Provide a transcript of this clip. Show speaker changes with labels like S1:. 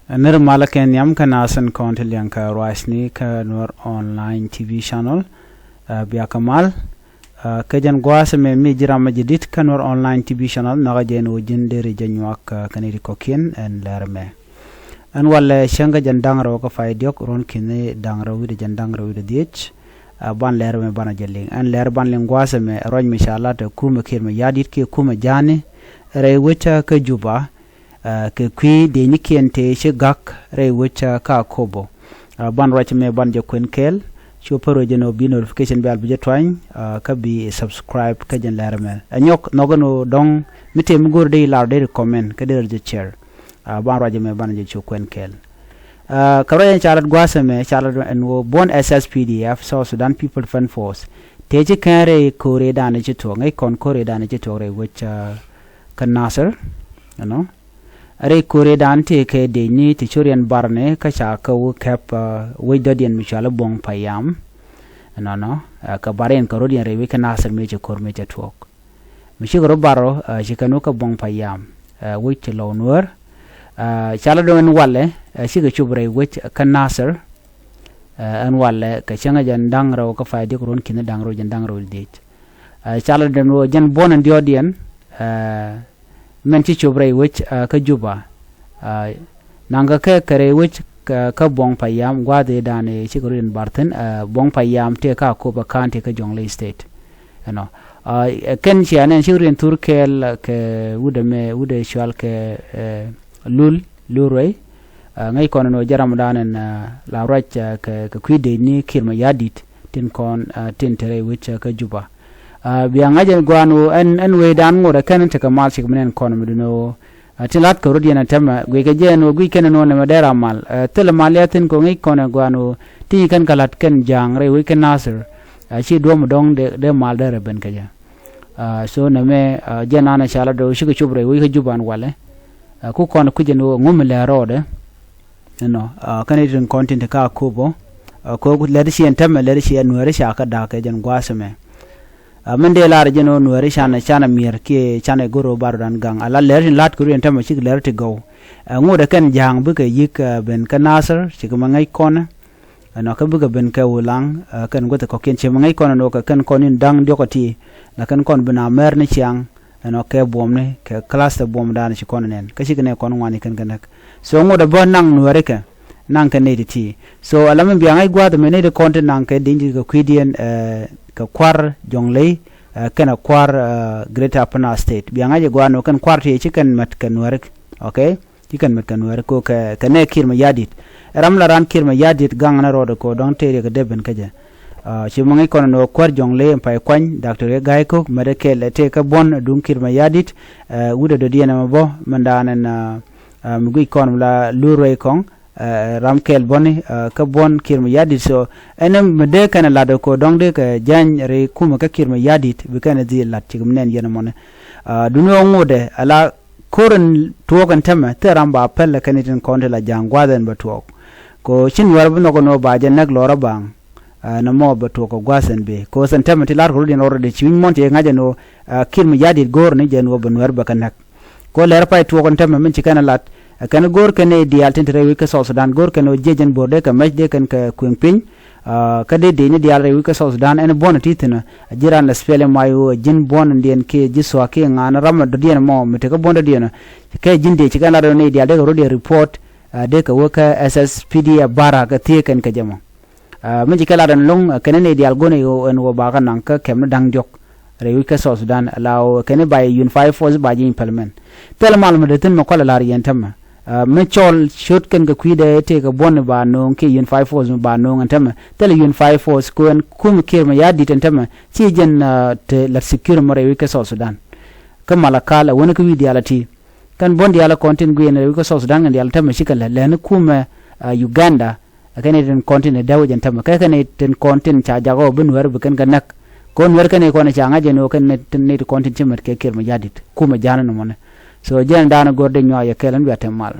S1: Ner malaken yam kanasan kontel yang ka Roisni ka Nuer online TV channel biya kamal kajan gwasa me mi jirama jidit ka Nuer online TV channel naga jen wujin deri janywak kaniri kokin en lerme an wala shanga jandang raw ka faydiok ron kine dang raw de jandang raw de diech ban lerme bana jelling an ler ban len gwasa me roj mishala to kuma kirme yadit ke kuma jani re wucha ka juba ke kwi de nikente she gak re wucha ka kobo ban rach me ban je kwen kel cho paro jeno bi notification bell bi jetwany ka bi subscribe ka jen lerme anyok nogono dong mitem gurde lar de comment ka der je share ban raj me ban je cho kwen kel kawre chalat gwasa me chalat en wo bon SSPDF South Sudan People Fund Force teje kare kore dane je to ngai kon kore dane je to re wucha kan nasser no are kore dan te ke de ni ti chorian barne ka cha ka wo kap we dodian mishala buong payam no ka baren ka rodian re we ka nasser me je kor me je tok mi shi gro baro shi kanu ka buong payam we ti lo Nuer chala do en walle shi ga chubre we ka nasser an walle ka changa jan dang ro ka faidi ron kin dang ro jan dang ro dit chala do no jan bonan diodian men ci chubre which ka juba nanga ke kare which ka buong payam gwade dane chigurin barten buong payam te ka ko ba kante ka jongle state ken chianen chigurin turkel ke wude shwal ke lurwe ngai kono no jaram danen la rach ke kwide ni kirma yadit tin kon tin tere which ka juba biang ajen gwanu en we dan ngore ken te kamal sik menen kon medino tilat ko rodiana tema gwe ke jeno gwi ken no ne madera mal tel maliatin ko ngi kon gwanu ti kan kalat ken jang re we ken nasir chi do mo dong de mal dere ben kaja so na me jenana chala do shi ko chubre we ke juban wale ku kon ku jeno ngumle rode no kanidin content ka kubo ko ledi shi en tema ledi shi Nuer sha ka da ke jen gwasame mende lar jeno Nuer chana mir ke chana goro barudan gang ala lerin lat guru entama chik ler to go ngode kan jang bu ke yik ben ka nasser chik mangai kona no ka bu ben ka wulang kan gote ko ken che mangai kona no ka kan konin dang diokoti na kan kon bina mer ne chiang no ke bomne ke cluster bom dan chi konen ka chik ne kon wani kan ganak so ngode bon nang Nuer ke nang ka ne ti so alamen bi ngai gwa de mene de content nang ke dingi ko kwidien ka kwar jonglei kana kwar Greater Upper State bianga je gwano kan kwar te chicken mat kan Nuer okay chicken mat kan Nuer ko ka ne kirma yadit ramla ran kirma yadit gang na rodo ko don te ga deben kaje chi mangi kono no kwar jonglei pay kwan Dr. Gay ko medical te ka bon dun kirma yadit wuda do diena mabo mandanen mugui kono la lurwe kong ramkel boni ka bon kirma yadit so enem mede kana lado ko dongde ka jan re kuma ka kirma yadit bi kana di lat chigmnen yena mone duno ngode ala koren tuogan tema teramba pelle kanitin konde la jangwaden batuok ko chin warbu no no baje nak lora bang na mo batuok gwasen be ko san tema tilar ko din orode chimin monte ngaje no kirma yadit gor ni jen wo banwer bakanak ko ler pay tuogan tema min chikana lat kan gor kan di altentre wi ka South Sudan gor kan jejen borde ka majde kan ka kwempin ka de ni di alre wi ka South Sudan en bon titina jiran la spele mayo jin bon ndien ke jiswa ke ngana ram do dien mo mete ka bon do dien ke jinde ci kan la do ne di alde ro de report de ka woka SSPD bara ka tie kan ka jamo mi ji kala dan long kan ne di algone yo en wo ba kan nan ka kem dang jok re wi ka South Sudan law kan by Unified Force ba jin parliament tel mal de tin mo kala la rientama mechol shot kan ga kwide te ga bon ba no ke Unified Force ba no antama tele Unified Force ko en kum kirma yadi tantama ci jen te la secure mo rewi ka South Sudan kamala kala wona ko widi alati kan bon di ala content gu en rewi ka South Sudan ndi altama shikala len kuma Uganda kan den content dawo jen tama ka kan den content cha jago ben wer bu kan ganak kon wer kan ko na cha ngaje no kan ne content ci mat ke kirma yadi kuma jana no mo so jen dana gorde nyoya kelan bi atemal